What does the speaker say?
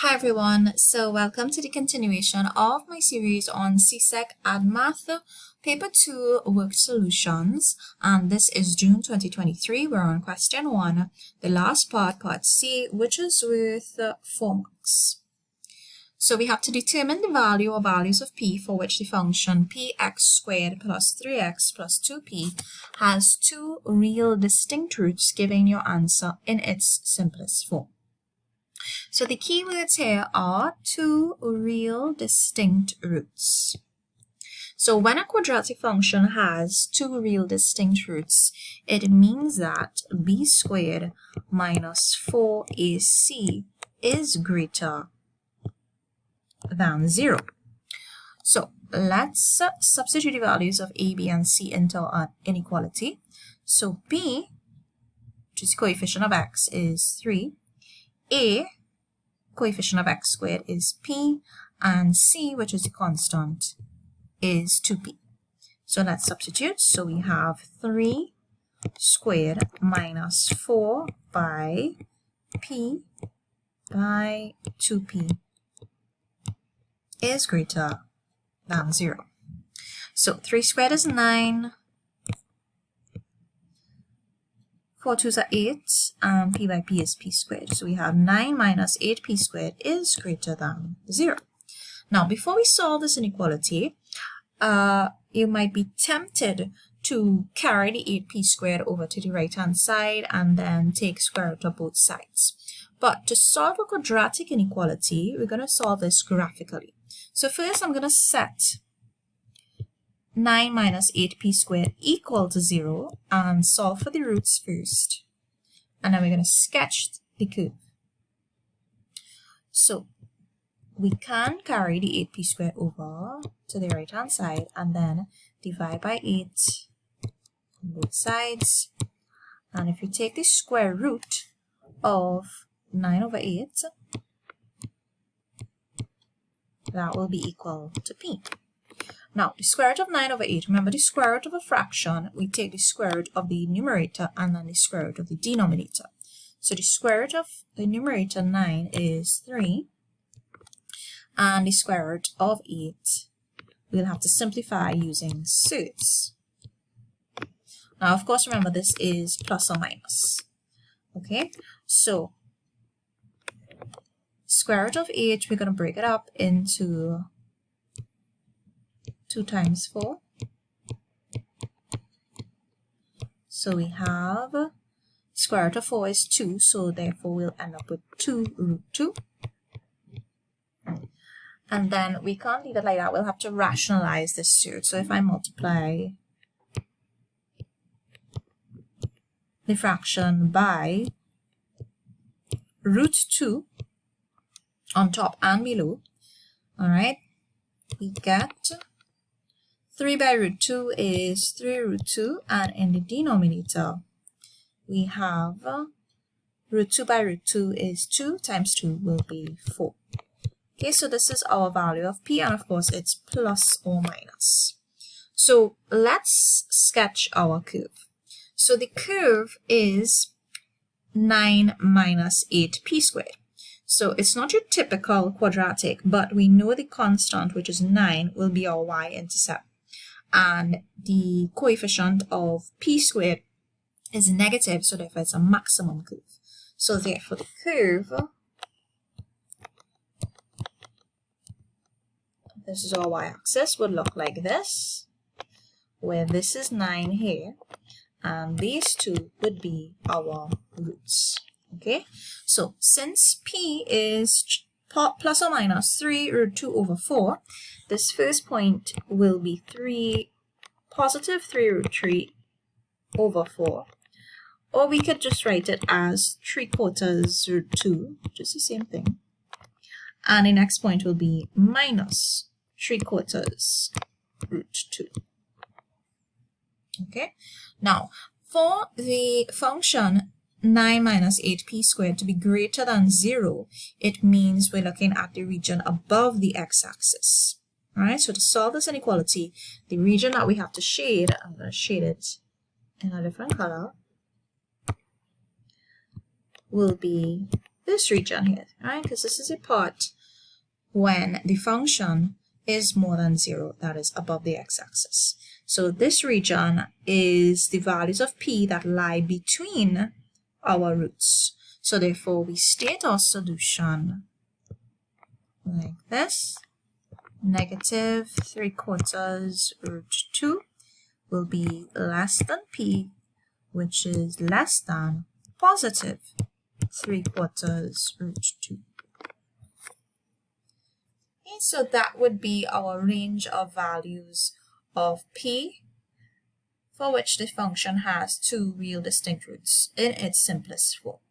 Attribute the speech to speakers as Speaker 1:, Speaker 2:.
Speaker 1: Hi everyone, so welcome to the continuation of my series on CSEC Add Math Paper 2 Worked Solutions, and this is June 2023. We're on question 1, the last part C, which is worth 4 marks. So we have to determine the value or values of p for which the function px squared plus 3x plus 2p has two real distinct roots, giving your answer in its simplest form. So the key words here are two real distinct roots. So when a quadratic function has two real distinct roots, it means that b squared minus 4ac is greater than 0. So let's substitute the values of a, b, and c into an inequality. So b, which is coefficient of x, is 3. A, coefficient of x squared, is p, and c, which is a constant, is 2p. So let's substitute. So we have 3 squared minus 4 by p by 2p is greater than 0. So 3 squared is 9. 4 2s are 8, and p by p is p squared. So we have 9 minus 8p squared is greater than 0. Now, before we solve this inequality, you might be tempted to carry the 8p squared over to the right-hand side and then take square root of both sides. But to solve a quadratic inequality, we're going to solve this graphically. So first, I'm going to set 9 minus 8p squared equal to 0 and solve for the roots first. And then we're going to sketch the curve. So we can carry the 8p squared over to the right hand side and then divide by 8 on both sides. And if you take the square root of 9 over 8, that will be equal to p. Now, the square root of 9 over 8, remember the square root of a fraction, we take the square root of the numerator and then the square root of the denominator. So the square root of the numerator 9 is 3, and the square root of 8, we'll have to simplify using surds. Now, of course, remember this is plus or minus. Okay, so square root of 8, we're going to break it up into 2 times 4. So we have square root of 4 is 2, so therefore we'll end up with 2 root 2. And then we can't leave it like that, we'll have to rationalize this surd. So if I multiply the fraction by root 2 on top and below, alright, we get 3 by root 2 is 3 root 2, and in the denominator, we have root 2 by root 2 is 2 times 2 will be 4. Okay, so this is our value of p, and of course it's plus or minus. So let's sketch our curve. So the curve is 9 minus 8p squared. So it's not your typical quadratic, but we know the constant, which is 9, will be our y-intercept. And the coefficient of p squared is negative, so therefore it's a maximum curve. So therefore the curve, this is our y-axis, would look like this, where this is 9 here, and these two would be our roots. Okay, so since p is plus or minus 3 root 2 over 4, this first point will be positive 3 root 3 over 4. Or we could just write it as 3/4 root 2, which is the same thing. And the next point will be minus 3/4 root 2. Okay, now for the function 9 minus 8p squared to be greater than 0, it means we're looking at the region above the x-axis. Alright, so to solve this inequality, the region that we have to shade, I'm going to shade it in a different color, will be this region here, right? Because this is a part when the function is more than 0, that is above the x-axis. So this region is the values of p that lie between our roots. So therefore, we state our solution like this. Negative 3/4 root 2 will be less than p, which is less than positive 3/4 root 2. Okay, so that would be our range of values of p for which the function has two real distinct roots in its simplest form.